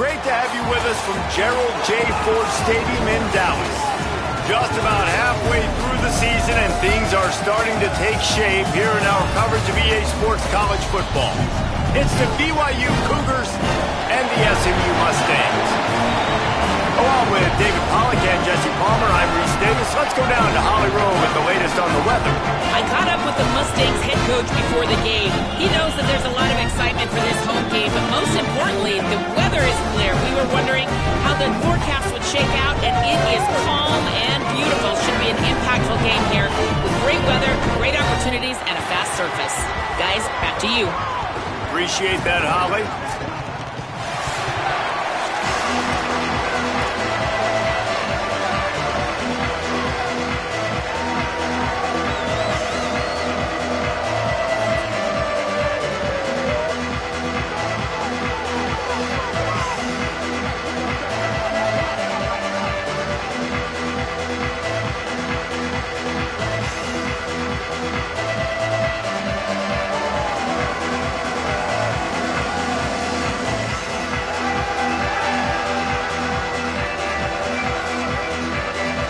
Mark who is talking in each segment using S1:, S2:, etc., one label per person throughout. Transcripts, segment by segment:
S1: great to have you with us from Gerald J. Ford Stadium in Dallas. Just about halfway through the season, and things are starting to take shape here in our coverage of EA Sports College football. It's the BYU Cougars and the SMU Mustangs. Along with David Pollack and Jesse Palmer, I'm Reese Davis. Let's go down to Holly Rowe with the latest on the weather.
S2: I caught up with the Mustangs head coach before the game. He knows that there's a lot of excitement for this home game, but most importantly, the weather is clear. We were wondering how the forecast would shake out, and it is calm and beautiful. Should be an impactful game here with great weather, great opportunities, and a fast surface. Guys, back to you.
S1: Appreciate that, Holly.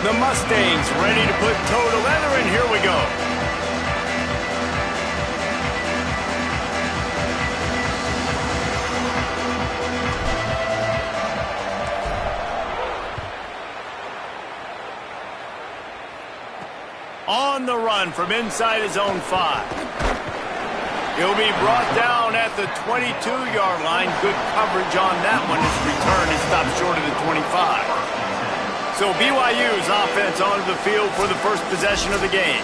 S1: The Mustangs ready to put toe to leather, and here we go. On the run from inside his own 5. He'll be brought down at the 22-yard line. Good coverage on that one. His return is stopped short of the 25. So BYU's offense onto the field for the first possession of the game.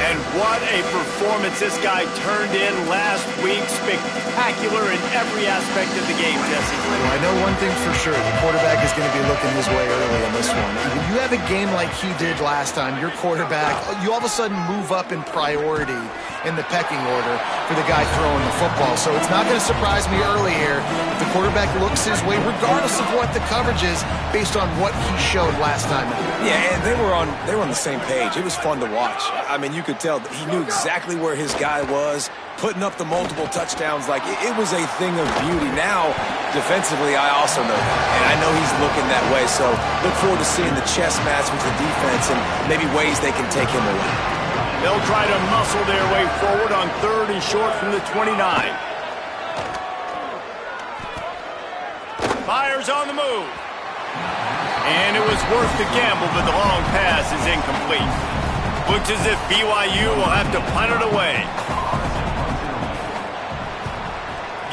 S1: And what a performance this guy turned in last week. Spectacular in every aspect of the game, Jesse.
S3: Well, I know one thing for sure. The quarterback is going to be looking his way early in this one. When you have a game like he did last time, your quarterback, you all of a sudden move up in priority in the pecking order for the guy throwing the football. So it's not going to surprise me early here if the quarterback looks his way, regardless of what the coverage is, based on what he showed last time.
S4: Yeah, and they were on the same page. It was fun to watch. I mean, you could tell that he knew exactly where his guy was, putting up the multiple touchdowns. Like, it was a thing of beauty. Now, defensively, I also know that, and I know he's looking that way. So look forward to seeing the chess match with the defense and maybe ways they can take him away.
S1: They'll try to muscle their way forward on 3rd and short from the 29. Myers on the move. And it was worth the gamble, but the long pass is incomplete. Looks as if BYU will have to punt it away.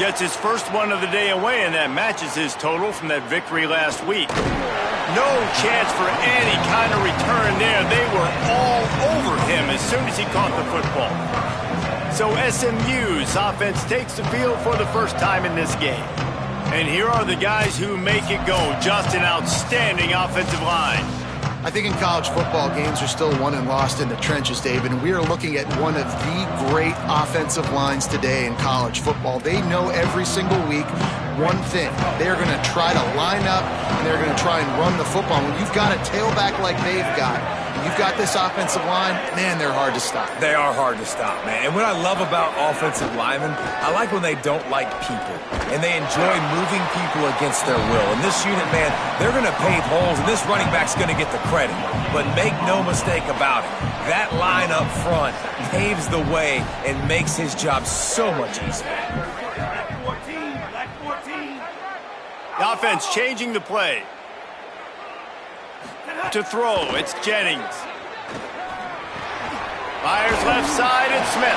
S1: Gets his first one of the day away, and that matches his total from that victory last week. No chance for any kind of return there. They were all over him as soon as he caught the football. So SMU's offense takes the field for the first time in this game. And here are the guys who make it go. Just an outstanding offensive line.
S3: I think in college football, games are still won and lost in the trenches, David, and we are looking at one of the great offensive lines today in college football. They know every single week one thing. They're going to try to line up, and they're going to try and run the football. When you've got a tailback like they've got, and you've got this offensive line, man, they're hard to stop.
S4: They are hard to stop, man. And what I love about offensive linemen, I like when they don't like people, and they enjoy moving people against their will. And this unit, man, they're going to pave holes, and this running back's going to get the credit. But make no mistake about it, that line up front paves the way and makes his job so much easier.
S1: The offense changing the play. To throw, it's Jennings. Fires left side, it's Smith.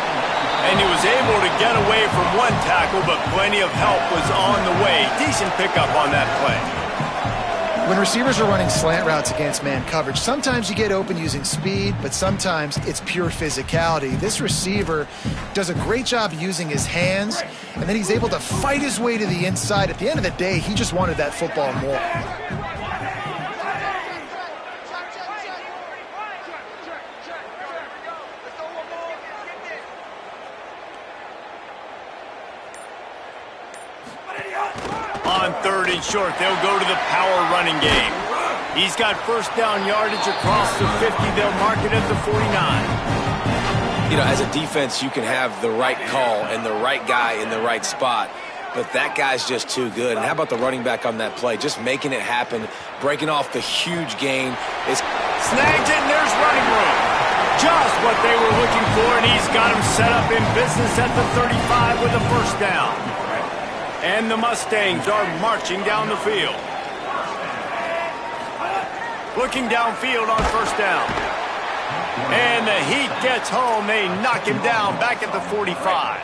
S1: And he was able to get away from one tackle, but plenty of help was on the way. Decent pickup on that play.
S3: When receivers are running slant routes against man coverage, sometimes you get open using speed, but sometimes it's pure physicality. This receiver does a great job using his hands, and then he's able to fight his way to the inside. At the end of the day, he just wanted that football more.
S1: On 3rd and short, they'll go to the power running game. He's got first down yardage across the 50. They'll mark it at the 49.
S4: You know, as a defense, you can have the right call and the right guy in the right spot. but that guy's just too good. And how about the running back on that play? Just making it happen, breaking off the huge gain.
S1: Snagged it, and there's running room. Just what they were looking for, and he's got him set up in business at the 35 with a first down. And the Mustangs are marching down the field. Looking downfield on first down. And the Heat gets home. They knock him down back at the 45.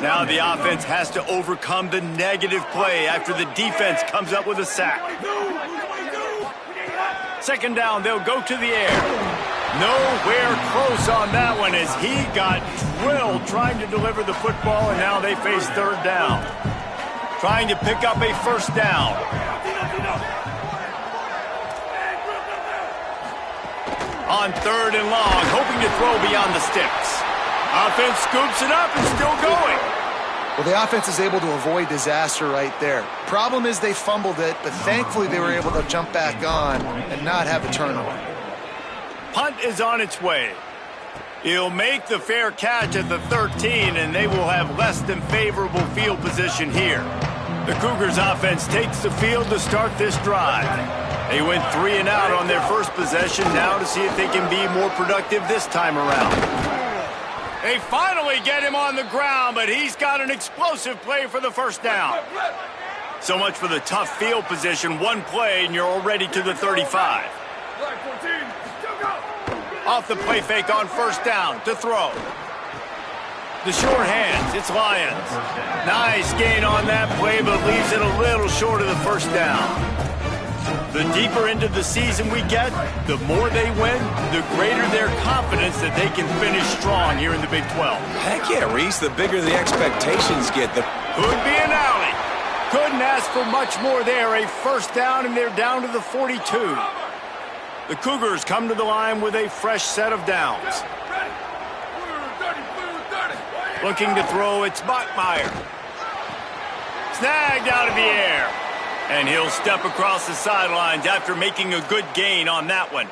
S1: Now the offense has to overcome the negative play after the defense comes up with a sack. Second down, they'll go to the air. Nowhere close on that one as he got drilled trying to deliver the football, and now they face third down. Trying to pick up a first down. On third and long, hoping to throw beyond the sticks. Offense scoops it up and still going.
S3: Well, the offense is able to avoid disaster right there. Problem is they fumbled it, but thankfully they were able to jump back on and not have a turnover.
S1: Punt is on its way. He'll make the fair catch at the 13, and they will have less than favorable field position here. The Cougars offense takes the field to start this drive. They went 3 and out on their first possession, now to see if they can be more productive this time around. They finally get him on the ground, but he's got an explosive play for the first down. So much for the tough field position. One play, and you're already to the 35. Off the play fake on first down to throw. The short hands, it's Lions. Nice gain on that play, but leaves it a little short of the first down. The deeper into the season we get, the more they win, the greater their confidence that they can finish strong here in the Big 12.
S4: Heck yeah, Reese, the bigger the expectations get.
S1: Could be an alley. Couldn't ask for much more there. A first down, and they're down to the 42. The Cougars come to the line with a fresh set of downs. Looking to throw, it's Bachmeier. Snagged out of the air. And he'll step across the sidelines after making a good gain on that one.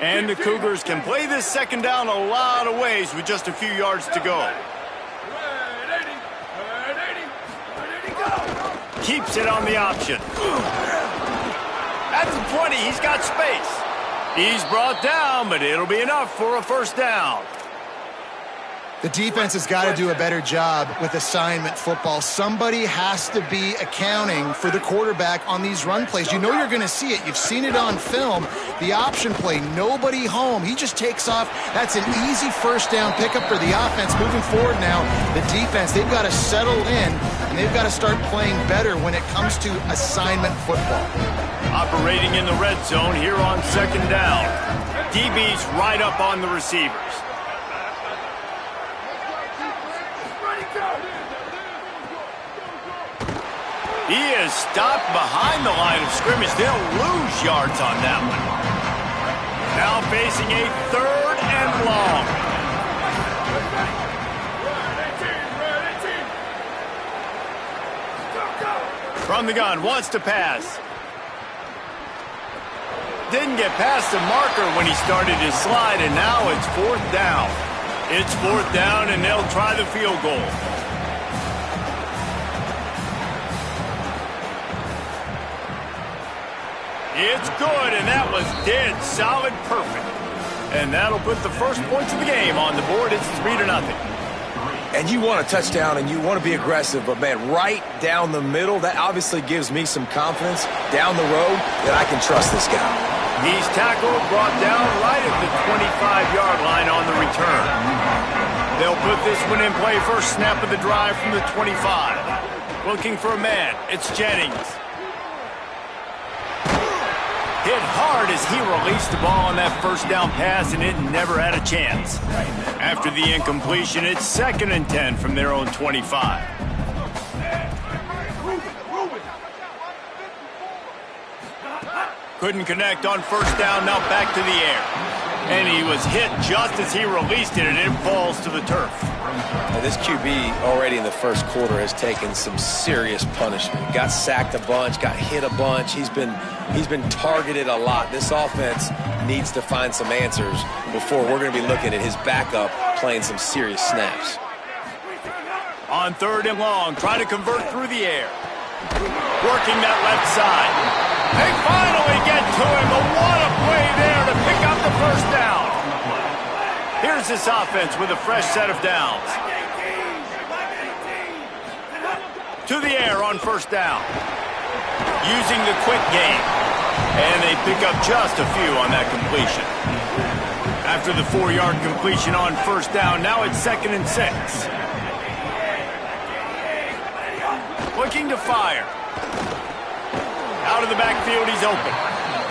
S1: And the Cougars can play this second down a lot of ways with just a few yards to go. Keeps it on the option. At the 20, he's got space. He's brought down, but it'll be enough for a first down.
S3: The defense has got to do a better job with assignment football. Somebody has to be accounting for the quarterback on these run plays. You know you're going to see it. You've seen it on film. The option play, nobody home. He just takes off. That's an easy first down pickup for the offense. Moving forward now, the defense, they've got to settle in, and they've got to start playing better when it comes to assignment football.
S1: Operating in the red zone here on second down. DB's right up on the receivers. He is stopped behind the line of scrimmage. They'll lose yards on that one. Now facing a third and long. From the gun, wants to pass. Didn't get past the marker when he started his slide, and now it's fourth down. It's fourth down, and they'll try the field goal. It's good, and that was dead solid perfect. And that'll put the first points of the game on the board. It's 3-0.
S4: And you want a touchdown, and you want to be aggressive, but, man, right down the middle, that obviously gives me some confidence down the road that I can trust this guy.
S1: He's tackled, brought down right at the 25-yard line on the return. They'll put this one in play first snap of the drive from the 25. Looking for a man. It's Jennings. Hit hard as he released the ball on that first down pass, and it never had a chance. After the incompletion, it's 2nd and 10 from their own 25. Couldn't connect on first down, now back to the air. And he was hit just as he released it, and it falls to the turf.
S4: Now, this QB already in the first quarter has taken some serious punishment. Got sacked a bunch, got hit a bunch. He's been targeted a lot. This offense needs to find some answers before we're going to be looking at his backup playing some serious snaps.
S1: On 3rd and long, try to convert through the air. Working that left side. They finally get to him, but what a play there to pick up the first down. Here's this offense with a fresh set of downs. To the air on 1st down. Using the quick game. And they pick up just a few on that completion. After the 4-yard completion on 1st down, now it's 2nd and 6. Looking to fire. Out of the backfield, he's open.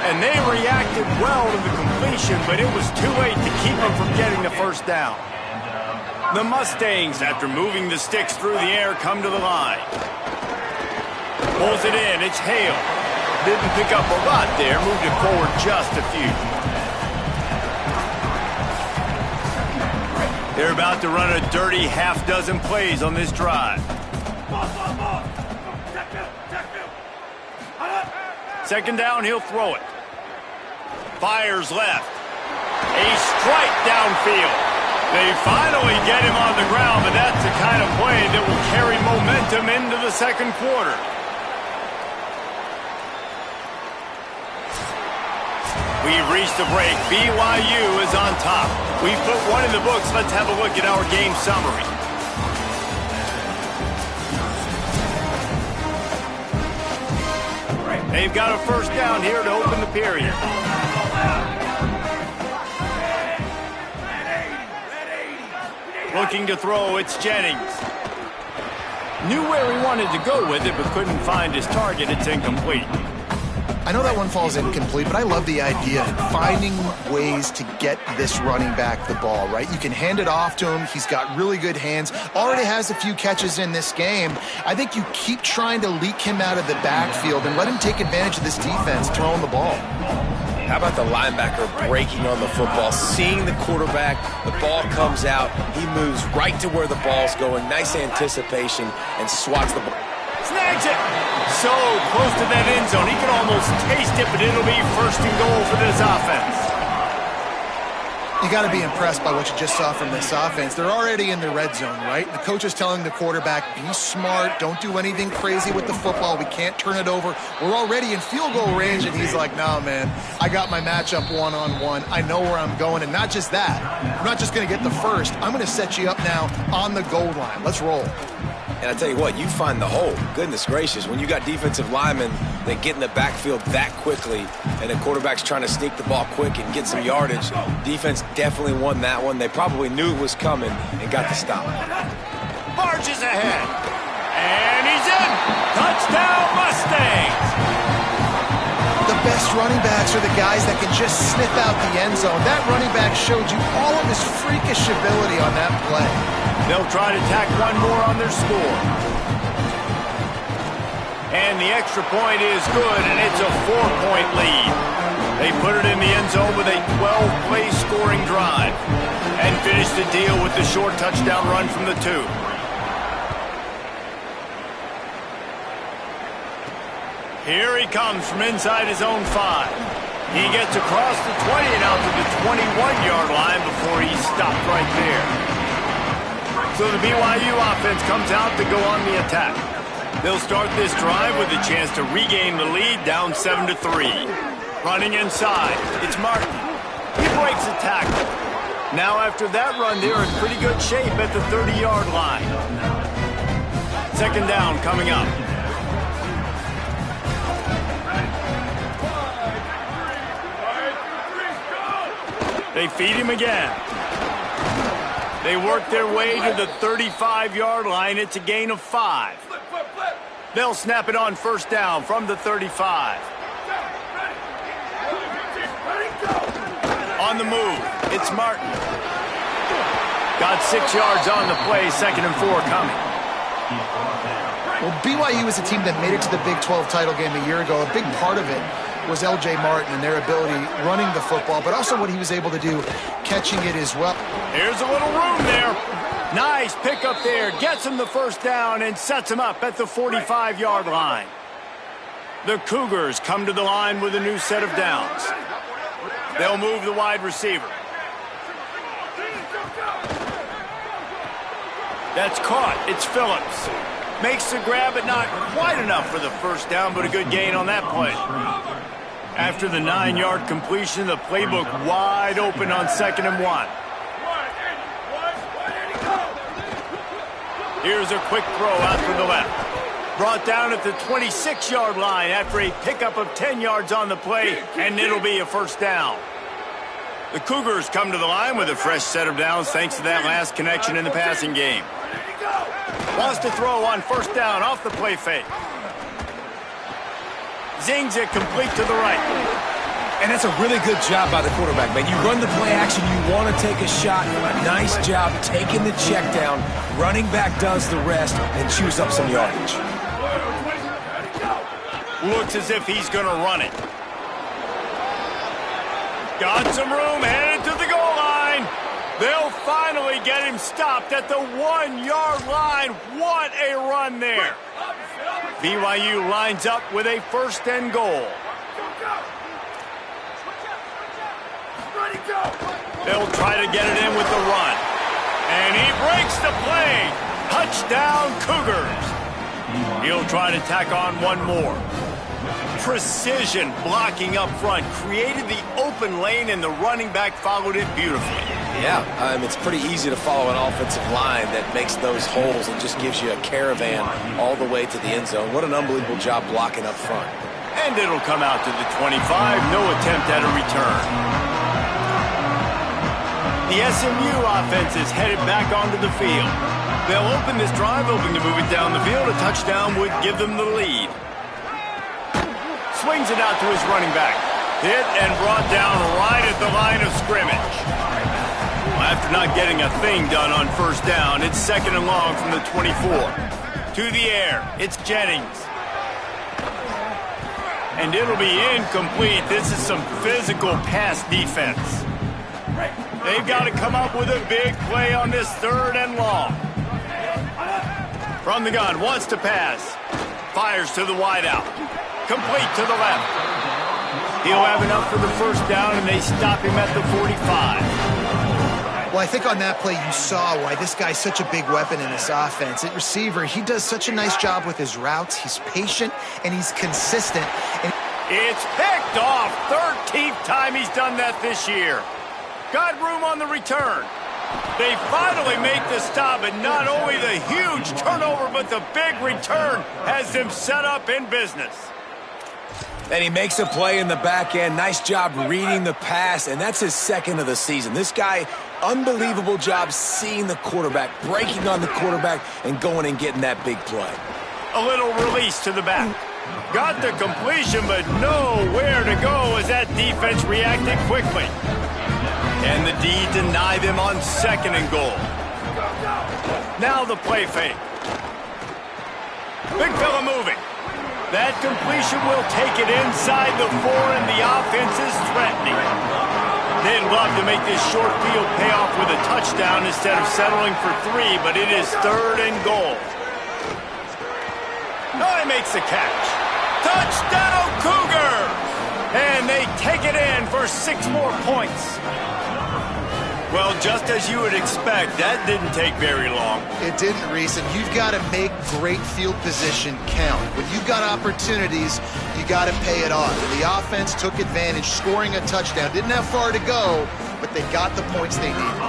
S1: And they reacted well to the completion, but it was too late to keep him from getting the 1st down. The Mustangs, after moving the sticks through the air, come to the line. Pulls it in. It's Hale. Didn't pick up a lot there. Moved it forward just a few. They're about to run a dirty half-dozen plays on this drive. 2nd down, he'll throw it. Fires left. A strike downfield. They finally get him on the ground, but that's the kind of play that will carry momentum into the 2nd quarter. We've reached the break. BYU is on top. We've put one in the books. Let's have a look at our game summary. They've got a 1st down here to open the period. Looking to throw, it's Jennings. Knew where he wanted to go with it, but couldn't find his target. It's incomplete.
S3: I know that one falls incomplete, but I love the idea of finding ways to get this running back the ball, right? You can hand it off to him. He's got really good hands. Already has a few catches in this game. I think you keep trying to leak him out of the backfield and let him take advantage of this defense throwing the ball.
S4: How about the linebacker breaking on the football, seeing the quarterback, the ball comes out, he moves right to where the ball's going, nice anticipation, and swats the ball.
S1: Snags it! So close to that end zone, he can almost taste it, but it'll be 1st and goal for this offense.
S3: You got to be impressed by what you just saw from this offense. They're already in the red zone, right? The coach is telling the quarterback, be smart, don't do anything crazy with the football. We can't turn it over. We're already in field goal range, and he's like, no, man, I got my matchup one-on-one. I know where I'm going, and not just that. I'm not just going to get the first. I'm going to set you up now on the goal line. Let's roll.
S4: And I tell you what, you find the hole. Goodness gracious, when you got defensive linemen that get in the backfield that quickly and the quarterback's trying to sneak the ball quick and get some yardage, defense definitely won that one. They probably knew it was coming and got the stop.
S1: Barges ahead. And he's in. Touchdown, Mustangs.
S3: The best running backs are the guys that can just sniff out the end zone. That running back showed you all of his freakish ability on that play.
S1: They'll try to tack one more on their score. And the extra point is good, and it's a 4-point lead. They put it in the end zone with a 12-play scoring drive and finish the deal with the short touchdown run from the 2. Here he comes from inside his own 5. He gets across the 20 and out to the 21-yard line before he's stopped right there. So the BYU offense comes out to go on the attack. They'll start this drive with a chance to regain the lead down 7-3. Running inside, it's Martin. He breaks a tackle. Now after that run, they're in pretty good shape at the 30-yard line. 2nd down coming up. They feed him again. They work their way to the 35-yard line. It's a gain of 5. They'll snap it on 1st down from the 35. On the move, it's Martin. Got 6 yards on the play, 2nd and 4 coming.
S3: Well, BYU is a team that made it to the Big 12 title game a year ago. A big part of it was L.J. Martin and their ability running the football, but also what he was able to do catching it as well.
S1: Here's a little room there. Nice pickup there. Gets him the 1st down and sets him up at the 45-yard line. The Cougars come to the line with a new set of downs. They'll move the wide receiver. That's caught. It's Phillips. Makes the grab, but not quite enough for the first down, but a good gain on that play. After the 9-yard completion, the playbook wide open on 2nd and 1. Here's a quick throw out to the left. Brought down at the 26-yard line after a pickup of 10 yards on the play, and it'll be a first down. The Cougars come to the line with a fresh set of downs thanks to that last connection in the passing game. Wants to throw on first down off the play fake. Zings it complete to the right.
S4: And that's a really good job by the quarterback, man. You run the play action, you want to take a shot. A nice job taking the check down. Running back does the rest and chews up some yardage.
S1: Looks as if he's going to run it. Got some room, headed to the goal line. They'll finally get him stopped at the 1-yard line. What a run there. BYU lines up with a first and goal. They'll try to get it in with the run. And he breaks the play. Touchdown, Cougars. He'll try to tack on one more. Precision blocking up front created the open lane, and the running back followed it beautifully.
S4: Yeah, it's pretty easy to follow an offensive line that makes those holes and just gives you a caravan all the way to the end zone. What an unbelievable job blocking up front.
S1: And it'll come out to the 25. No attempt at a return. The SMU offense is headed back onto the field. They'll open this drive, hoping to move it down the field. A touchdown would give them the lead. Swings it out to his running back. Hit and brought down right at the line of scrimmage. After not getting a thing done on first down, it's 2nd and long from the 24. To the air, it's Jennings. And it'll be incomplete. This is some physical pass defense. They've got to come up with a big play on this 3rd and long. From the gun, wants to pass. Fires to the wideout. Complete to the left. He'll have enough for the first down, and they stop him at the 45.
S3: Well, I think on that play you saw why this guy's such a big weapon in this offense. At receiver, he does such a nice job with his routes. He's patient, and he's consistent. And
S1: it's picked off. 13th time he's done that this year. Got room on the return. They finally make the stop, and not only the huge turnover, but the big return has them set up in business.
S4: And he makes a play in the back end. Nice job reading the pass, and that's his 2nd of the season. This guy, unbelievable job seeing the quarterback, breaking on the quarterback, and going and getting that big play.
S1: A little release to the back. Got the completion, but nowhere to go as that defense reacted quickly. And the D deny them on 2nd and goal. Now the play fake. Big fella moving. That completion will take it inside the 4, and the offense is threatening. They'd love to make this short field pay off with a touchdown instead of settling for 3, but it is 3rd and goal. Oh, he makes the catch. Touchdown, Cougars! And they take it in for 6 more points. Well, just as you would expect, that didn't take very long.
S3: it didn't, Reese, and you've got to make great field position count. When you've got opportunities, you got to pay it off. And the offense took advantage, scoring a touchdown. Didn't have far to go, but they got the points they needed.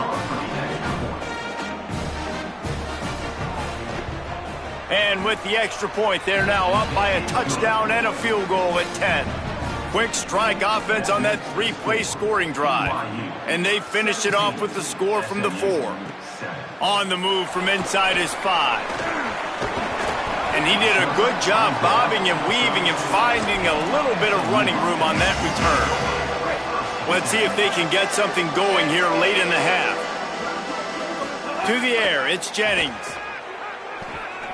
S1: And with the extra point, they're now up by a touchdown and a field goal at 10. Quick strike offense on that 3-play scoring drive. And they finished it off with the score from the 4. On the move from inside his 5. And he did a good job bobbing and weaving and finding a little bit of running room on that return. Let's see if they can get something going here late in the half. To the air, it's Jennings.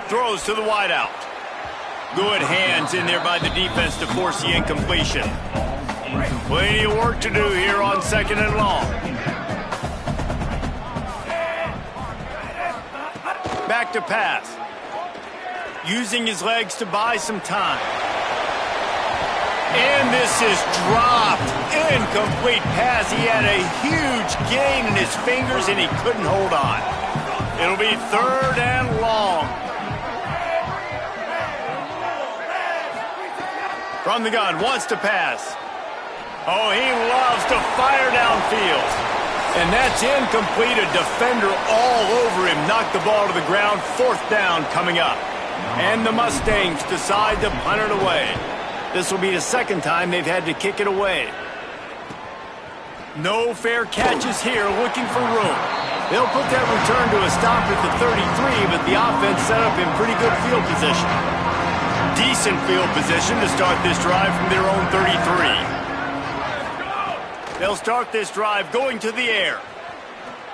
S1: Throws to the wideout. Good hands in there by the defense to force the incompletion. Plenty of work to do here on 2nd and long. Back to pass. Using his legs to buy some time. And this is dropped. Incomplete pass. He had a huge gain in his fingers and he couldn't hold on. It'll be 3rd and long. From the gun, wants to pass. Oh, he loves to fire downfield. And that's incomplete. A defender all over him. Knocked the ball to the ground. 4th down coming up. And the Mustangs decide to punt it away. This will be the 2nd time they've had to kick it away. No fair catches here, looking for room. They'll put that return to a stop at the 33, but the offense set up in pretty good field position. Decent field position to start this drive from their own 33. They'll start this drive going to the air.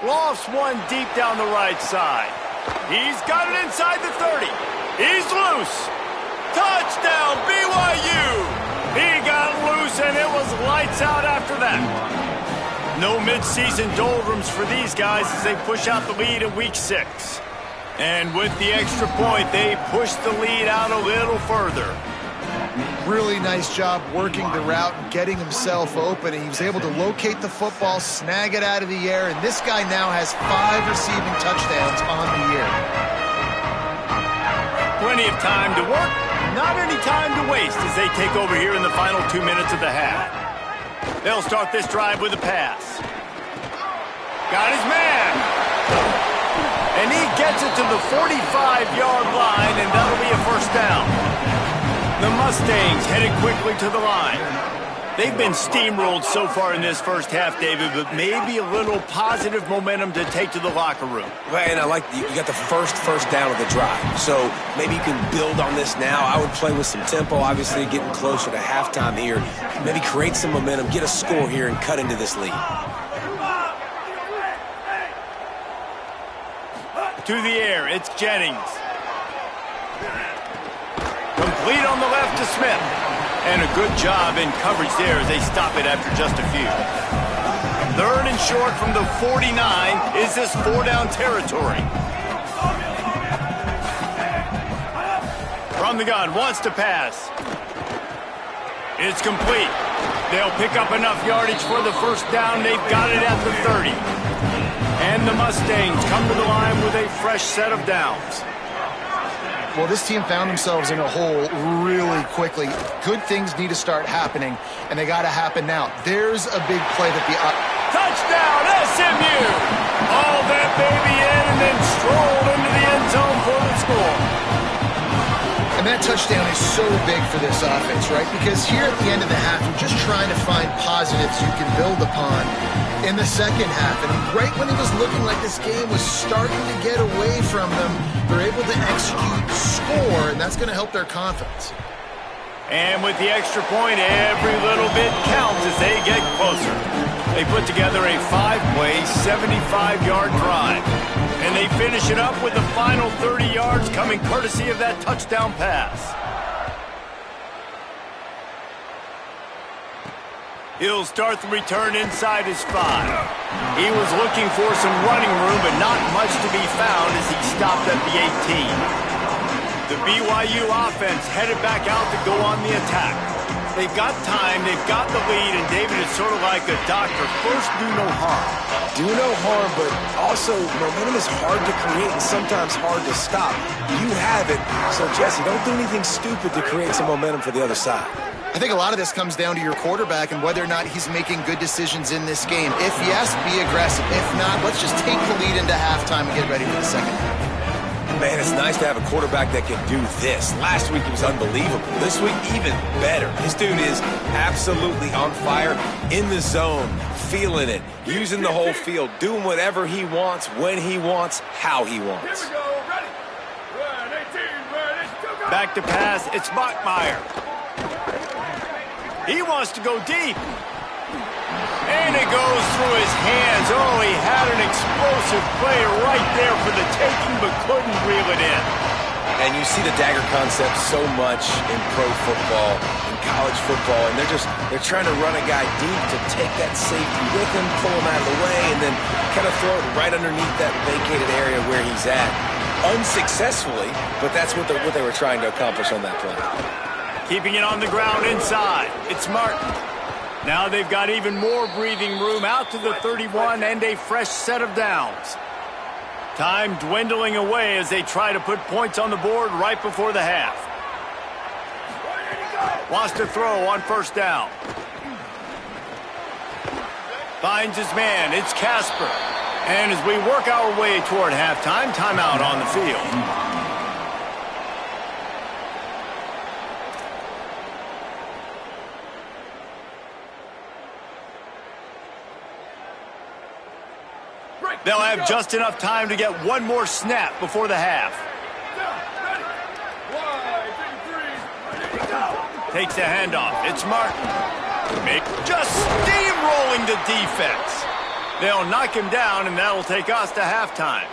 S1: Lofts one deep down the right side. He's got it inside the 30. He's loose. Touchdown, BYU! He got loose, and it was lights out after that. No mid-season doldrums for these guys as they push out the lead in Week 6. And with the extra point, they push the lead out a little further.
S3: Really nice job working the route and getting himself open. He was able to locate the football, snag it out of the air, and this guy now has 5 receiving touchdowns on the year.
S1: Plenty of time to work, not any time to waste as they take over here in the final 2 minutes of the half. They'll start this drive with a pass. Got his man. And he gets it to the 45-yard line, and that'll be a 1st down. The Mustangs headed quickly to the line. They've been steamrolled so far in this first half, David, but maybe a little positive momentum to take to the locker room.
S4: Well, and I like you got the first down of the drive. So maybe you can build on this now. I would play with some tempo, obviously getting closer to halftime here. Maybe create some momentum, get a score here, and cut into this lead.
S1: To the air, it's Jennings. Complete on the left to Smith. And a good job in coverage there as they stop it after just a few. 3rd and short from the 49. Is this 4-down territory? From the gun, wants to pass. It's complete. They'll pick up enough yardage for the 1st down. They've got it at the 30. And the Mustangs come to the line with a fresh set of downs.
S3: Well, this team found themselves in a hole really quickly. Good things need to start happening, and they got to happen now. There's a big play that the...
S1: Touchdown, SMU! All that baby in and then strolled into the end zone for the score.
S3: And that touchdown is so big for this offense, right? Because here at the end of the half, you're just trying to find positives you can build upon in the 2nd half. And right when it was looking like this game was starting to get away from them, they're able to execute, score, and that's going to help their confidence.
S1: And with the extra point, every little bit counts as they get closer. They put together a 5-play, 75-yard drive. And they finish it up with the final 30 yards coming courtesy of that touchdown pass. He'll start the return inside his 5. He was looking for some running room, but not much to be found as he stopped at the 18. The BYU offense headed back out to go on the attack. They've got time, they've got the lead, and David, it's sort of like a doctor. First, do no harm.
S4: Do no harm, but also momentum is hard to create and sometimes hard to stop. You have it, so Jesse, don't do anything stupid to create some momentum for the other side.
S3: I think a lot of this comes down to your quarterback and whether or not he's making good decisions in this game. If yes, be aggressive. If not, let's just take the lead into halftime and get ready for the 2nd half.
S4: Man, it's nice to have a quarterback that can do this. Last week, he was unbelievable. This week, even better. This dude is absolutely on fire, in the zone, feeling it, using the whole field, doing whatever he wants, when he wants, how he wants.
S1: Here we go. Ready? 1, 18, ready, go. Back to pass. It's Bachmeier. He wants to go deep. And it goes through his hands. Oh, he had an explosive play right there for the taking, but couldn't reel it in.
S4: And you see the dagger concept so much in pro football, in college football, and they're trying to run a guy deep to take that safety with him, pull him out of the way, and then kind of throw it right underneath that vacated area where he's at. Unsuccessfully, but that's what they were trying to accomplish on that play.
S1: Keeping it on the ground inside. It's Martin. Now they've got even more breathing room out to the 31 and a fresh set of downs. Time dwindling away as they try to put points on the board right before the half. Wants to throw on first down. Finds his man. It's Casper. And as we work our way toward halftime, timeout on the field. They'll have just enough time to get one more snap before the half. Takes the handoff. It's Martin. Just steamrolling the defense. They'll knock him down, and that'll take us to halftime.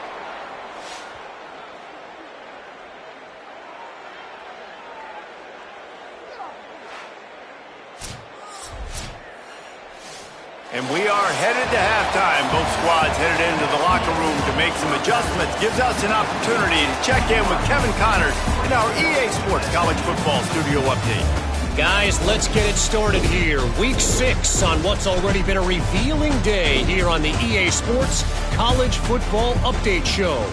S1: And we are headed to halftime. Both squads headed into the locker room to make some adjustments. Gives us an opportunity to check in with Kevin Connors in our EA Sports College Football Studio Update.
S5: Guys, let's get it started here. Week 6 on what's already been a revealing day here on the EA Sports College Football Update Show.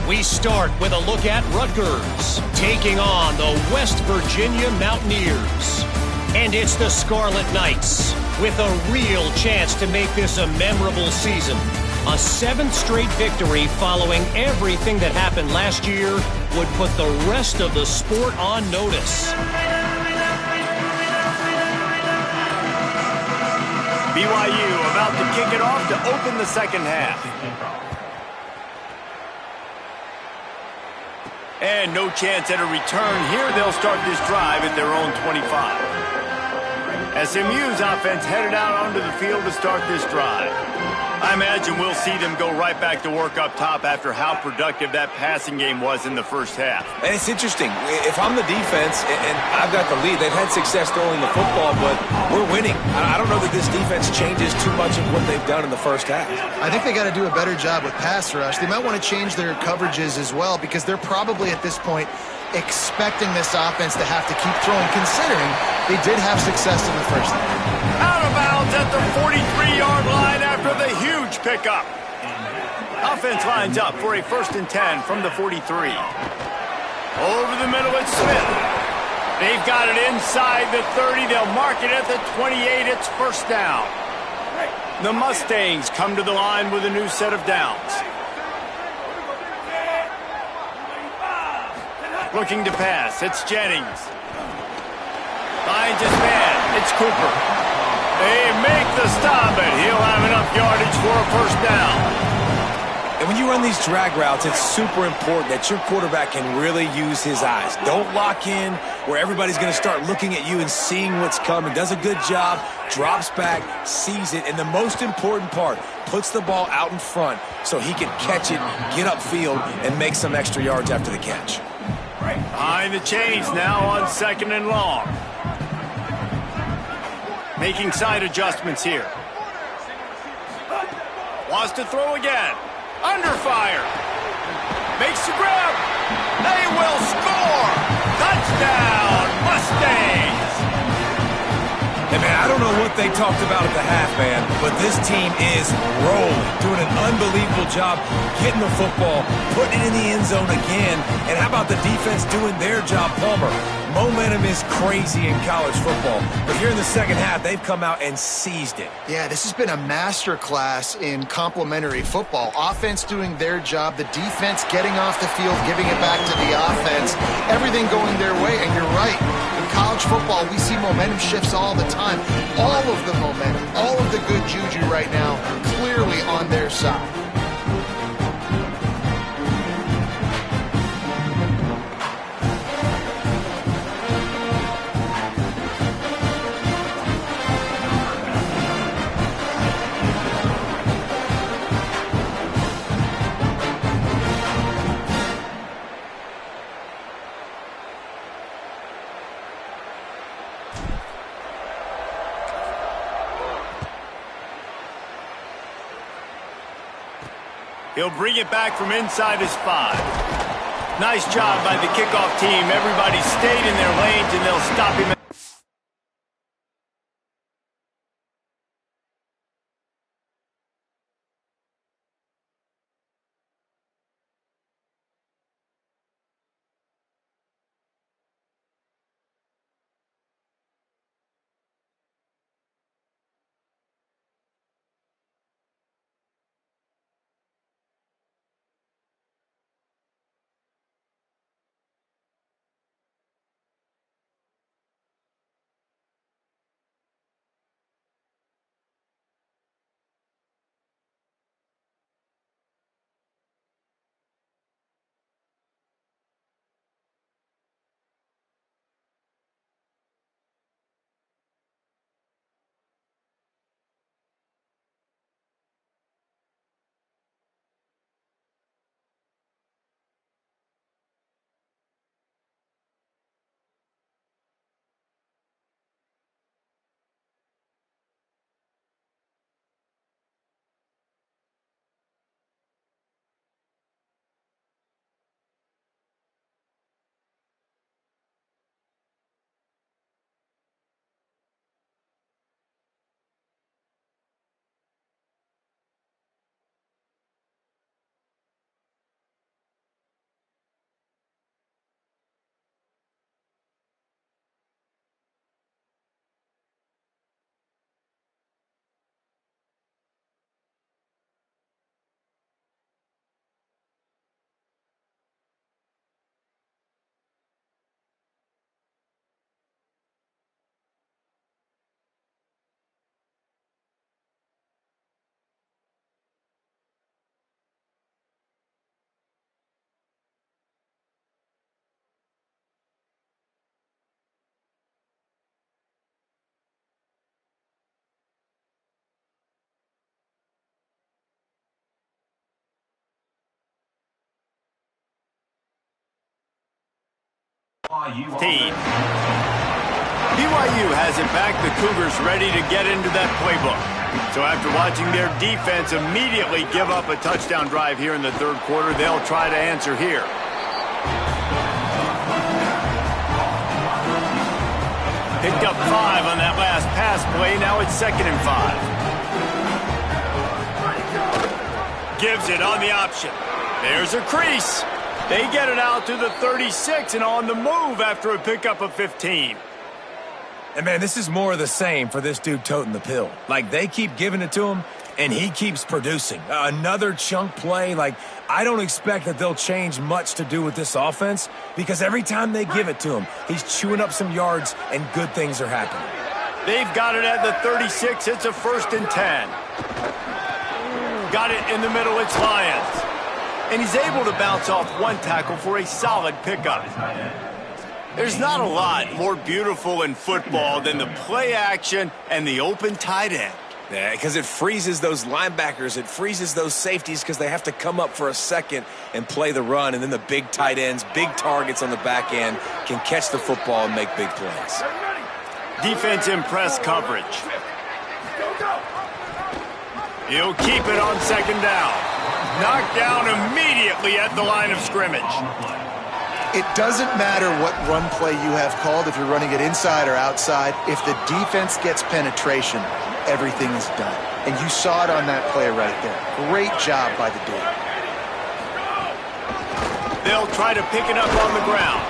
S5: We start with a look at Rutgers taking on the West Virginia Mountaineers. And it's the Scarlet Knights with a real chance to make this a memorable season. A 7th straight victory following everything that happened last year would put the rest of the sport on notice.
S1: BYU about to kick it off to open the second half. And no chance at a return here. They'll start this drive at their own 25. SMU's offense headed out onto the field to start this drive. I imagine we'll see them go right back to work up top after how productive that passing game was in the first half.
S4: And it's interesting. If I'm the defense and I've got the lead, they've had success throwing the football, but we're winning. I don't know that this defense changes too much of what they've done in the first half.
S3: I think they got to do a better job with pass rush. They might want to change their coverages as well because they're probably at this point expecting this offense to have to keep throwing, considering they did have success in the first half.
S1: Out of bounds at the 43-yard line after the huge pickup. Offense lines up for a 1st and 10 from the 43. Over the middle, it's Smith. They've got it inside the 30. They'll mark it at the 28. It's first down. The Mustangs come to the line with a new set of downs. Looking to pass. It's Jennings. Finds his man. It's Cooper. They make the stop, and he'll have enough yardage for a first down.
S4: And when you run these drag routes, it's super important that your quarterback can really use his eyes. Don't lock in where everybody's going to start looking at you and seeing what's coming. Does a good job, drops back, sees it, and the most important part, puts the ball out in front so he can catch it, get upfield, and make some extra yards after the catch.
S1: Behind the chains now on 2nd and long. Making side adjustments here. Wants to throw again. Under fire. Makes the grab. They will score. Touchdown, Mustangs.
S4: Hey, man, I don't know what they talked about at the half, man, but this team is rolling, doing an unbelievable job getting the football, putting it in the end zone again, and how about the defense doing their job, Palmer? Momentum is crazy in college football, but here in the second half, they've come out and seized it.
S3: Yeah, this has been a masterclass in complementary football. Offense doing their job, the defense getting off the field, giving it back to the offense, everything going their way, and you're right. In college football, we see momentum shifts all the time. All of the momentum, all of the good juju right now, clearly on their side.
S1: He'll bring it back from inside his 5. Nice job by the kickoff team. Everybody stayed in their lanes, and they'll stop him. team. BYU has it back. The Cougars ready to get into that playbook. So after watching their defense immediately give up a touchdown drive here in the third quarter, they'll try to answer here. Picked up 5 on that last pass play. Now it's 2nd and 5. Gives it on the option. There's a crease. They get it out to the 36 and on the move after a pickup of 15.
S4: And, man, this is more of the same for this dude toting the pill. Like, they keep giving it to him, and he keeps producing. Another chunk play. Like, I don't expect that they'll change much to do with this offense because every time they give it to him, he's chewing up some yards and good things are happening.
S1: They've got it at the 36. It's a 1st and 10. Got it in the middle. It's Lions. And he's able to bounce off one tackle for a solid pickup. There's not a lot more beautiful in football than the play action and the open tight end.
S4: Yeah, because it freezes those linebackers. It freezes those safeties because they have to come up for a second and play the run. And then the big tight ends, big targets on the back end can catch the football and make big plays.
S1: Defense in press coverage. He'll keep it on 2nd down. Knocked down immediately at the line of scrimmage.
S3: It doesn't matter what run play you have called, if you're running it inside or outside. If the defense gets penetration, everything is done. And you saw it on that play right there. Great job by the dude.
S1: They'll try to pick it up on the ground.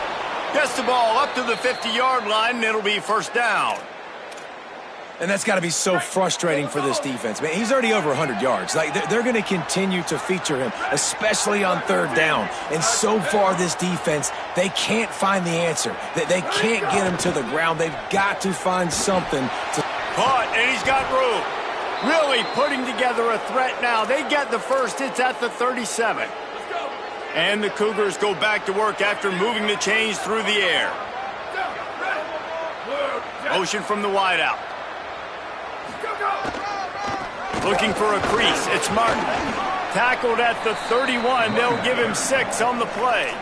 S1: Gets the ball up to the 50-yard line, and it'll be 1st down.
S4: And that's got to be so frustrating for this defense. Man, he's already over 100 yards. Like, they're going to continue to feature him, especially on 3rd down. And so far, this defense, they can't find the answer. They can't get him to the ground. They've got to find something to...
S1: Caught, and he's got room. Really putting together a threat now. They get the first. It's at the 37. And the Cougars go back to work after moving the chains through the air. Motion from the wideout. Looking for a crease. It's Martin. Tackled at the 31. They'll give him 6 on the play.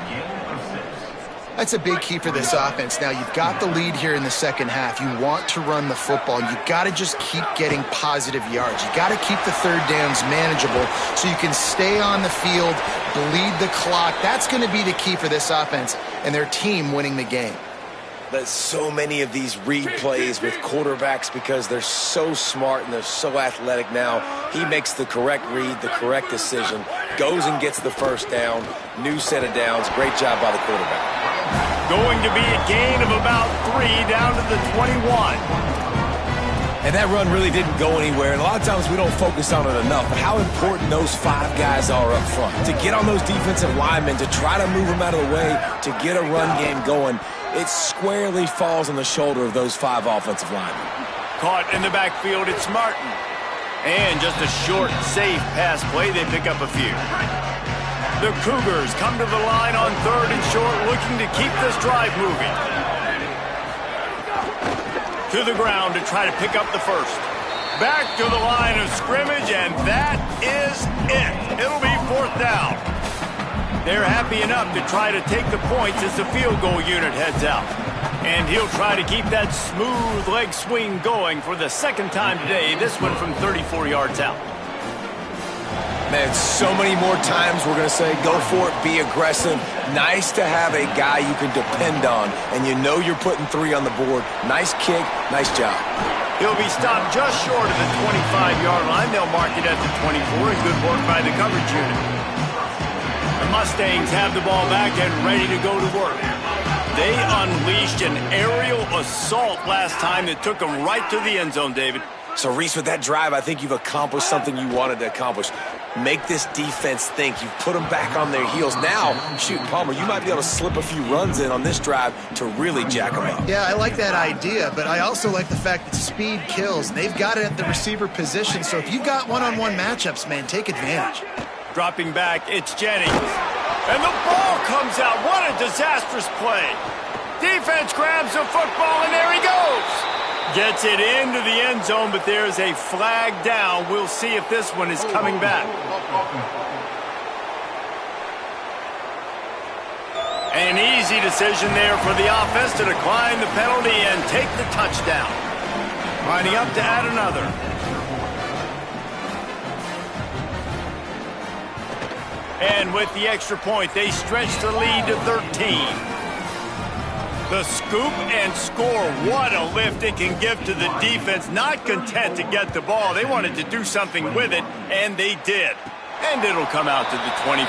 S3: That's a big key for this offense. Now, you've got the lead here in the second half. You want to run the football. You've got to just keep getting positive yards. You've got to keep the third downs manageable so you can stay on the field, bleed the clock. That's going to be the key for this offense and their team winning the game.
S4: There's so many of these read plays with quarterbacks because they're so smart and they're so athletic now. He makes the correct read, the correct decision, goes and gets the first down, new set of downs. Great job by the quarterback.
S1: Going to be a gain of about 3 down to the 21.
S4: And that run really didn't go anywhere. And a lot of times we don't focus on it enough. But how important those 5 guys are up front. To get on those defensive linemen, to try to move them out of the way, to get a run game going, it squarely falls on the shoulder of those 5 offensive linemen.
S1: Caught in the backfield, it's Martin. And just a short, safe pass play, they pick up a few. The Cougars come to the line on 3rd and short, looking to keep this drive moving. To the ground to try to pick up the first. Back to the line of scrimmage, and that is it. It'll be 4th down. They're happy enough to try to take the points as the field goal unit heads out. And he'll try to keep that smooth leg swing going for the 2nd time today, this one from 34 yards out.
S4: Man, so many more times we're going to say, go for it, be aggressive. Nice to have a guy you can depend on, and you know you're putting 3 on the board. Nice kick, nice job.
S1: He'll be stopped just short of the 25-yard line. They'll mark it at the 24, and good work by the coverage unit. The Mustangs have the ball back and ready to go to work. They unleashed an aerial assault last time that took them right to the end zone, David.
S4: So, Reese, with that drive, I think you've accomplished something you wanted to accomplish. Make this defense think. You've put them back on their heels. Now, shoot, Palmer, you might be able to slip a few runs in on this drive to really jack them up.
S3: Yeah, I like that idea, but I also like the fact that speed kills. They've got it at the receiver position, so if you've got one-on-one matchups, man, take advantage.
S1: Dropping back, it's Jennings. And the ball comes out. What a disastrous play. Defense grabs the football, and there he goes. Gets it into the end zone, but there's a flag down. We'll see if this one is coming back. An easy decision there for the offense to decline the penalty and take the touchdown. Lining up to add another. And with the extra point, they stretch the lead to 13. The scoop and score. What a lift it can give to the defense. Not content to get the ball. They wanted to do something with it, and they did. And it'll come out to the 25.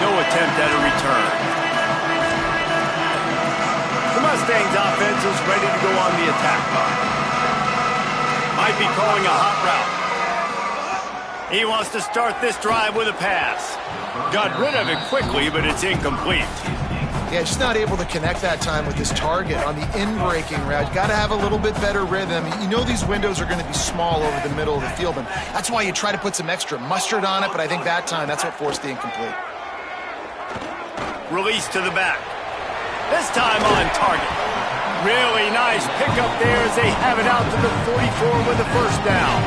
S1: No attempt at a return. The Mustangs offense is ready to go on the attack. Might be calling a hot route. He wants to start this drive with a pass. Got rid of it quickly, but it's incomplete.
S3: Yeah, just not able to connect that time with his target on the in-breaking route. Got to have a little bit better rhythm. You know these windows are going to be small over the middle of the field, and that's why you try to put some extra mustard on it, but I think that time, that's what forced the incomplete.
S1: Release to the back. This time on target. Really nice pickup there as they have it out to the 44 with a first down.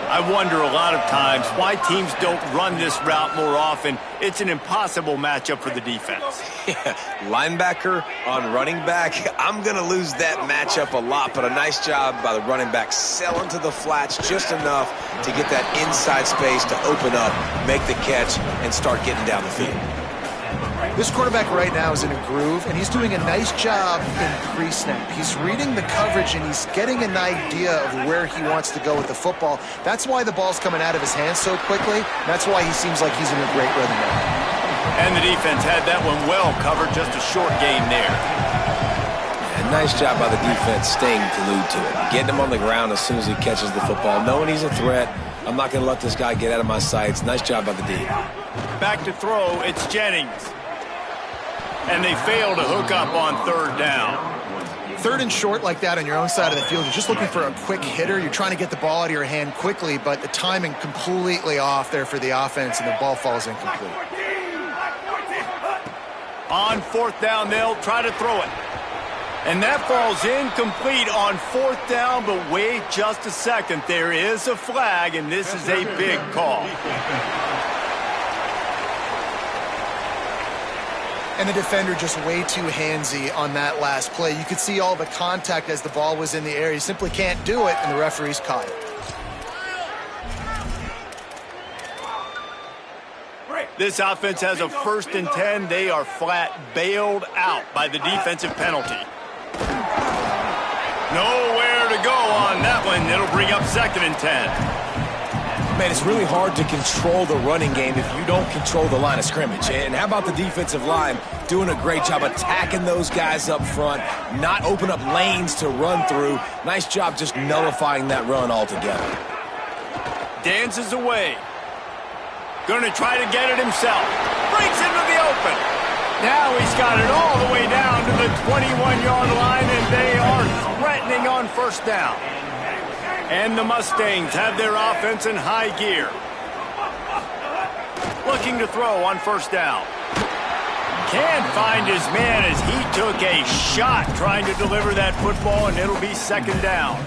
S1: I wonder a lot of times why teams don't run this route more often. It's an impossible matchup for the defense.
S4: Yeah, linebacker on running back. I'm going to lose that matchup a lot, but a nice job by the running back selling to the flats just enough to get that inside space to open up, make the catch, and start getting down the field.
S3: This quarterback right now is in a groove, and he's doing a nice job in pre-snap. He's reading the coverage, and he's getting an idea of where he wants to go with the football. That's why the ball's coming out of his hands so quickly. That's why he seems like he's in a great rhythm now.
S1: And the defense had that one well covered, just a short gain there.
S4: And nice job by the defense staying glued to it. Getting him on the ground as soon as he catches the football. Knowing he's a threat, I'm not going to let this guy get out of my sights. Nice job by the D.
S1: Back to throw, it's Jennings. And they fail to hook up on third down.
S3: Third and short like that on your own side of the field, you're just looking for a quick hitter. You're trying to get the ball out of your hand quickly, but the timing completely off there for the offense, and the ball falls incomplete.
S1: On fourth down, they'll try to throw it. And that falls incomplete on fourth down, but wait just a second. There is a flag, and this is a big call.
S3: And the defender just way too handsy on that last play. You could see all the contact as the ball was in the air. You simply can't do it, and the referees caught it.
S1: This offense has a 1st and 10. They are flat bailed out by the defensive penalty. Nowhere to go on that one. It'll bring up 2nd and 10.
S4: Man, it's really hard to control the running game if you don't control the line of scrimmage. And how about the defensive line doing a great job attacking those guys up front, not open up lanes to run through. Nice job just nullifying that run altogether.
S1: Dances away. Going to try to get it himself. Breaks into the open. Now he's got it all the way down to the 21-yard line, and they are threatening on first down. And the Mustangs have their offense in high gear. Looking to throw on first down. Can't find his man as he took a shot trying to deliver that football, and it'll be 2nd down.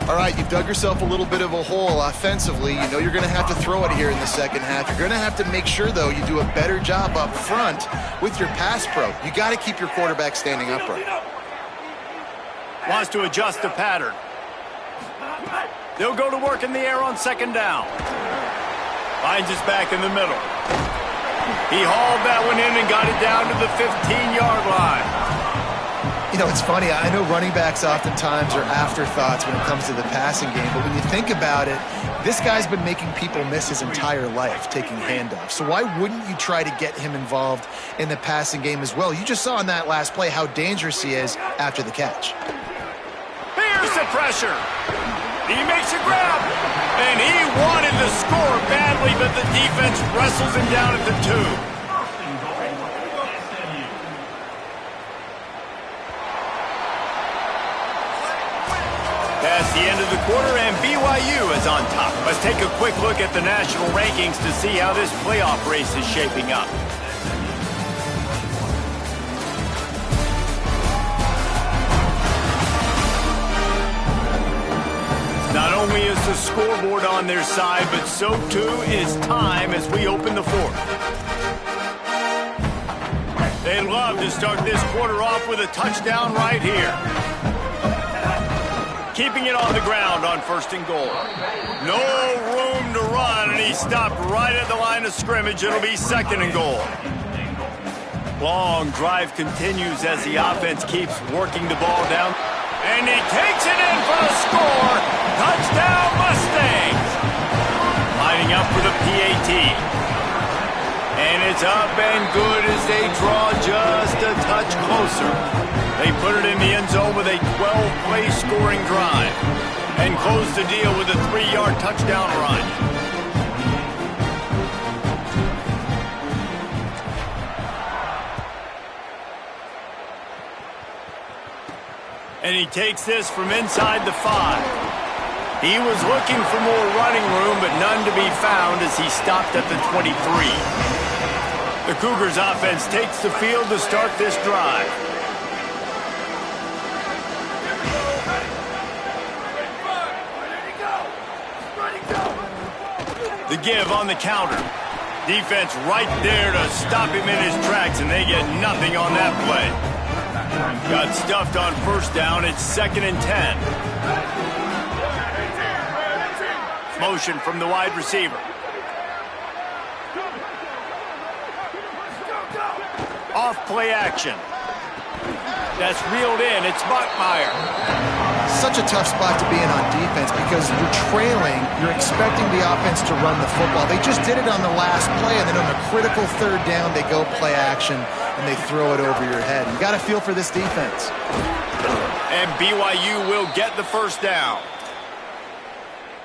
S3: All right, you've dug yourself a little bit of a hole offensively. You know you're going to have to throw it here in the second half. You're going to have to make sure, though, you do a better job up front with your pass pro. You got to keep your quarterback standing upright.
S1: Wants to adjust the pattern. They'll go to work in the air on 2nd down. Finds his back in the middle. He hauled that one in and got it down to the 15-yard line.
S3: You know, it's funny. I know running backs oftentimes are afterthoughts when it comes to the passing game, but when you think about it, this guy's been making people miss his entire life taking handoffs. So why wouldn't you try to get him involved in the passing game as well? You just saw in that last play how dangerous he is after the catch.
S1: Here's the pressure. He makes a grab, and he wanted the score badly, but the defense wrestles him down at the 2. Past the end of the quarter, and BYU is on top. Let's take a quick look at the national rankings to see how this playoff race is shaping up. Not only is the scoreboard on their side, but so too is time as we open the 4th. They'd love to start this quarter off with a touchdown right here. Keeping it on the ground on 1st and goal. No room to run, and he stopped right at the line of scrimmage. It'll be 2nd and goal. Long drive continues as the offense keeps working the ball down. And he takes it in for the score. Touchdown, Mustangs. Lining up for the PAT. And it's up and good as they draw just a touch closer. They put it in the end zone with a 12-play scoring drive and close the deal with a 3-yard touchdown run. And he takes this from inside the 5. He was looking for more running room, but none to be found as he stopped at the 23. The Cougars offense takes the field to start this drive. The give on the counter. Defense right there to stop him in his tracks, and they get nothing on that play. Got stuffed on 1st down. It's 2nd and 10. Motion from the wide receiver. Off play action. That's reeled in. It's Bachmeier.
S3: Such a tough spot to be in on defense because you're trailing. You're expecting the offense to run the football. They just did it on the last play, and then on the critical 3rd down, they go play action, and they throw it over your head. You got to feel for this defense.
S1: And BYU will get the 1st down.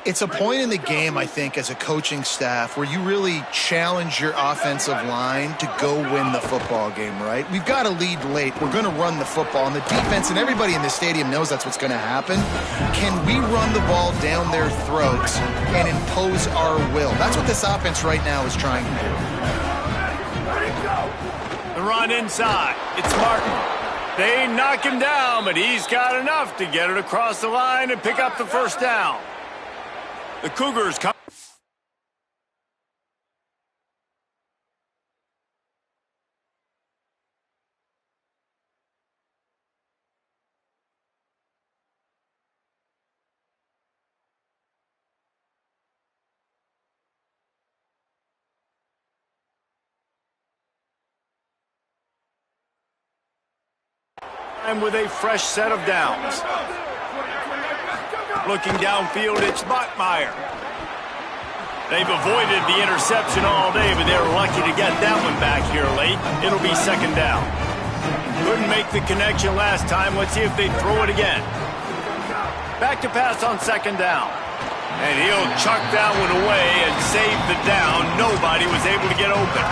S3: It's a point in the game, I think, as a coaching staff where you really challenge your offensive line to go win the football game, right? We've got to lead late. We're going to run the football. And the defense and everybody in the stadium knows that's what's going to happen. Can we run the ball down their throats and impose our will? That's what this offense right now is trying to do.
S1: The run inside. It's Martin. They knock him down, but he's got enough to get it across the line and pick up the 1st down. The Cougars come. And with a fresh set of downs. Looking downfield, it's Bachmeier. They've avoided the interception all day, but they're lucky to get that one back here late. It'll be 2nd down. Couldn't make the connection last time. Let's see if they throw it again. Back to pass on 2nd down. And he'll chuck that one away and save the down. Nobody was able to get open.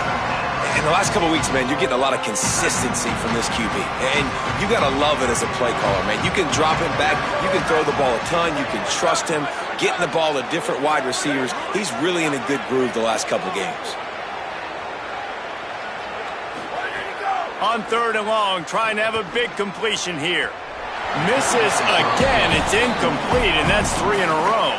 S4: In the last couple of weeks, man, you're getting a lot of consistency from this QB. And you got to love it as a play caller, man. You can drop him back. You can throw the ball a ton. You can trust him, getting the ball to different wide receivers. He's really in a good groove the last couple of games.
S1: On 3rd and long, trying to have a big completion here. Misses again. It's incomplete, and that's 3 in a row.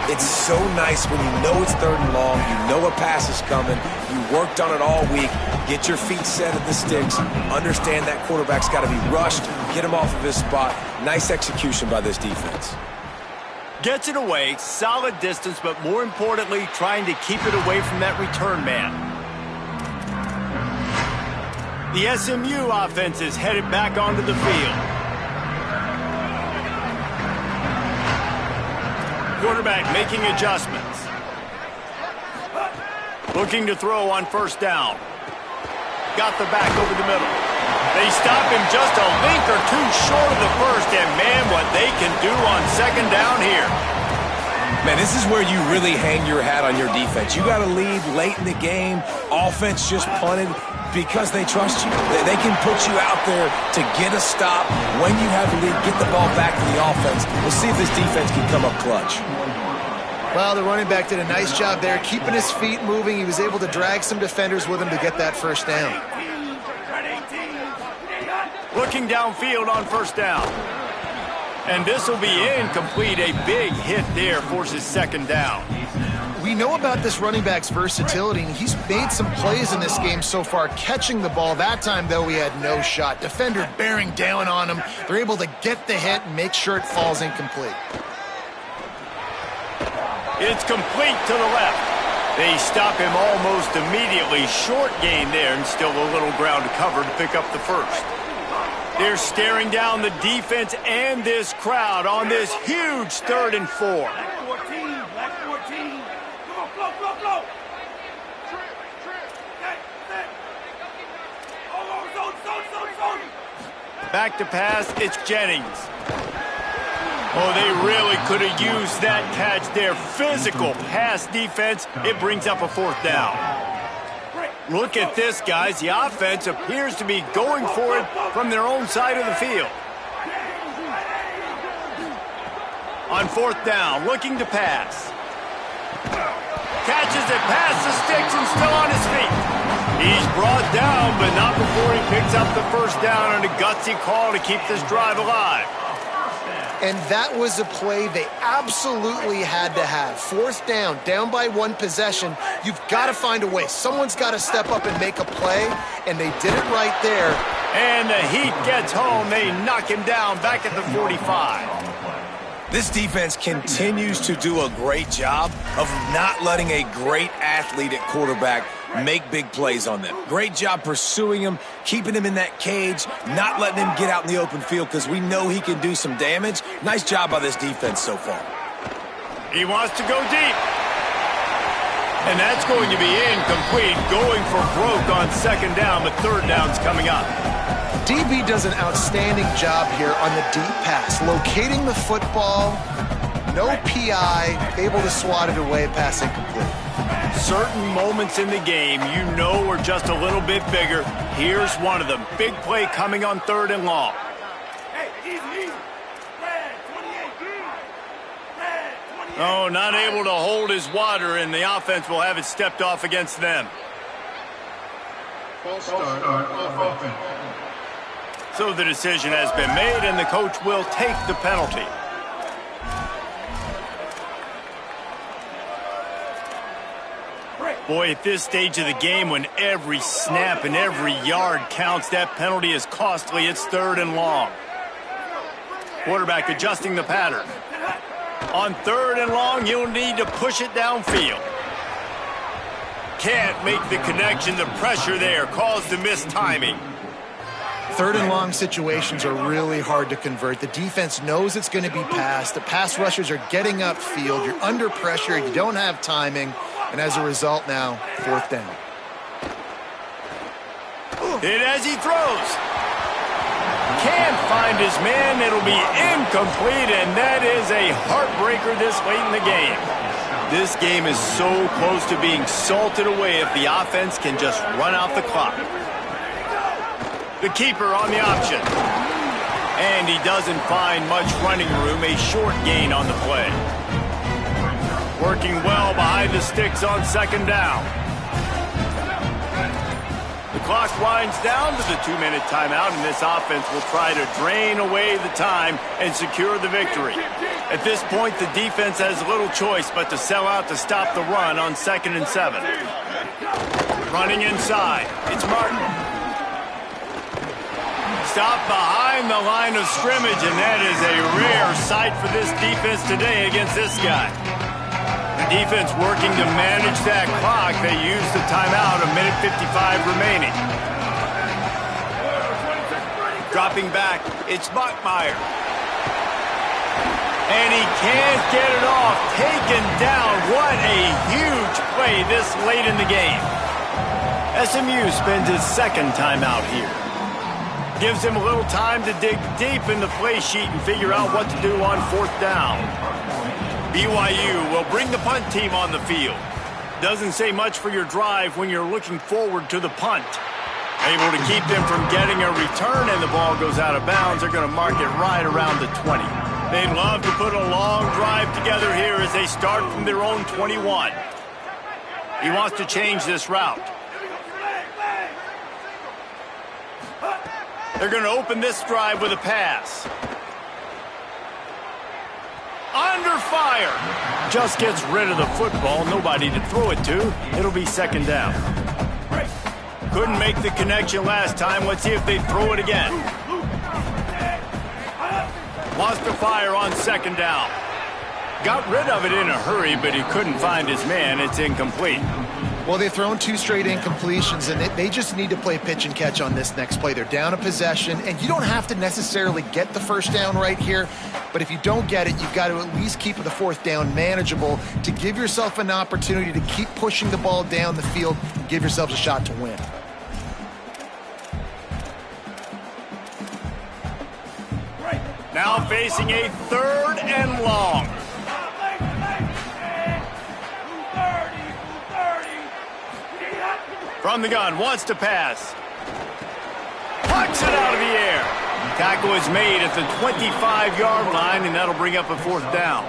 S4: It's so nice when you know it's 3rd and long, you know a pass is coming, you worked on it all week, get your feet set at the sticks, understand that quarterback's got to be rushed, get him off of his spot. Nice execution by this defense.
S1: Gets it away, solid distance, but more importantly, trying to keep it away from that return man. The SMU offense is headed back onto the field. Quarterback making adjustments. Looking to throw on 1st down. Got the back over the middle. They stop him just a link or two short of the 1st, and man, what they can do on 2nd down here.
S4: Man, this is where you really hang your hat on your defense. You got to lead late in the game. Offense just punted because they trust you. They can put you out there to get a stop. When you have the lead, get the ball back to the offense. We'll see if this defense can come up clutch.
S3: Well, the running back did a nice job there, keeping his feet moving. He was able to drag some defenders with him to get that 1st down.
S1: Looking downfield on 1st down. And this will be incomplete. A big hit there forces 2nd down.
S3: We know about this running back's versatility, and he's made some plays in this game so far, catching the ball. That time, though, he had no shot. Defender bearing down on him. They're able to get the hit and make sure it falls incomplete.
S1: It's complete to the left. They stop him almost immediately. Short gain there, and still a little ground to cover to pick up the first. They're staring down the defense and this crowd on this huge 3rd and 4.
S6: Black 14, black 14. Come on, flow, flow, flow. Set. Oh, zone.
S1: Back to pass, it's Jennings. Oh, they really could have used that catch there. Physical pass defense. It brings up a 4th down. Look at this, guys. The offense appears to be going for it from their own side of the field. On 4th down, looking to pass. Catches it past the sticks and still on his feet. He's brought down, but not before he picks up the 1st down and a gutsy call to keep this drive alive.
S3: And that was a play they absolutely had to have. 4th down by 1 possession. You've got to find a way. Someone's got to step up and make a play, and they did it right there.
S1: And the heat gets home. They knock him down back at the 45.
S4: This defense continues to do a great job of not letting a great athlete at quarterback make big plays on them. Great job pursuing him, keeping him in that cage, not letting him get out in the open field because we know he can do some damage. Nice job by this defense so far.
S1: He wants to go deep. And that's going to be incomplete, going for broke on 2nd down, but 3rd down's coming up.
S3: DB does an outstanding job here on the deep pass, locating the football, no PI, able to swat it away, pass incomplete.
S1: Certain moments in the game you know are just a little bit bigger. Here's one of them. Big play coming on 3rd and long.
S6: Hey, easy. Red 28. Red 28.
S1: Oh, not able to hold his water, and the offense will have it stepped off against them.
S7: False start on offense.
S1: So the decision has been made, and the coach will take the penalty. Boy, at this stage of the game, when every snap and every yard counts, that penalty is costly. It's 3rd and long. Quarterback adjusting the pattern. On 3rd and long, you'll need to push it downfield. Can't make the connection. The pressure there caused the missed timing.
S3: 3rd and long situations are really hard to convert. The defense knows it's going to be passed. The pass rushers are getting upfield. You're under pressure. You don't have timing. And as a result now, 4th down.
S1: And as he throws. Can't find his man. It'll be incomplete, and that is a heartbreaker this late in the game. This game is so close to being salted away if the offense can just run out the clock. The keeper on the option. And he doesn't find much running room. A short gain on the play. Working well behind the sticks on 2nd down. The clock winds down to the 2-minute timeout, and this offense will try to drain away the time and secure the victory. At this point, the defense has little choice but to sell out to stop the run on 2nd and 7. Running inside. It's Martin. Stop behind the line of scrimmage, and that is a rare sight for this defense today against this guy. The defense working to manage that clock. They use the timeout, 1:55 remaining. Dropping back, it's Bachmeier. And he can't get it off. Taken down. What a huge play this late in the game. SMU spends his 2nd timeout here. Gives him a little time to dig deep in the play sheet and figure out what to do on 4th down. BYU will bring the punt team on the field. Doesn't say much for your drive when you're looking forward to the punt. Able to keep them from getting a return, and the ball goes out of bounds. They're going to mark it right around the 20. They'd love to put a long drive together here as they start from their own 21. He wants to change this route. They're going to open this drive with a pass. Under fire. Just gets rid of the football. Nobody to throw it to. It'll be second down. Couldn't make the connection last time. Let's see if they throw it again. Lost to fire on second down. Got rid of it in a hurry, but he couldn't find his man. It's incomplete.
S3: Well, they've thrown 2 straight incompletions, and they just need to play pitch and catch on this next play. They're down a possession, and you don't have to necessarily get the first down right here, but if you don't get it, you've got to at least keep the fourth down manageable to give yourself an opportunity to keep pushing the ball down the field and give yourselves a shot to win.
S1: Now facing a 3rd and long. From the gun, wants to pass. Pucks it out of the air. Tackle is made at the 25-yard line, and that'll bring up a 4th down.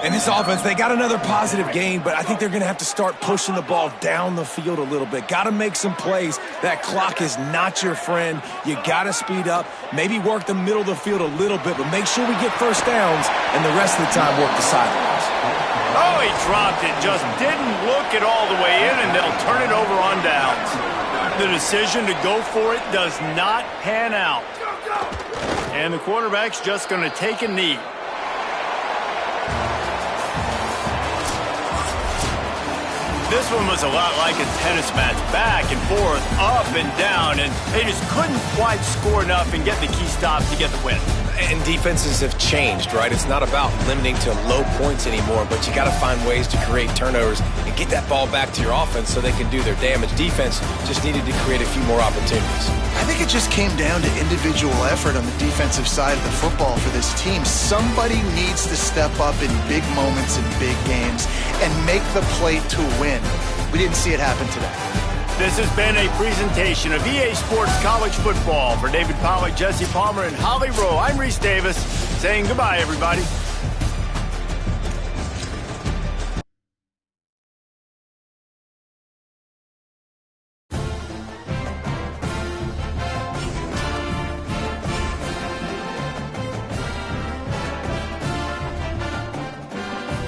S4: And this offense, they got another positive gain, but I think they're going to have to start pushing the ball down the field a little bit. Got to make some plays. That clock is not your friend. You got to speed up, maybe work the middle of the field a little bit, but make sure we get first downs, and the rest of the time work the sidelines.
S1: Oh, he dropped it. Just didn't look it all the way in, and they'll turn it over on downs. The decision to go for it does not pan out. And the quarterback's just going to take a knee. This one was a lot like a tennis match, back and forth, up and down, and they just couldn't quite score enough and get the key stop to get the win.
S4: And defenses have changed, right? It's not about limiting to low points anymore, but you got to find ways to create turnovers and get that ball back to your offense so they can do their damage. Defense just needed to create a few more opportunities.
S3: I think it just came down to individual effort on the defensive side of the football for this team. Somebody needs to step up in big moments in big games and make the play to win. We didn't see it happen today.
S1: This has been a presentation of EA Sports College Football. For David Pollack, Jesse Palmer, and Holly Rowe, I'm Reese Davis saying goodbye, everybody.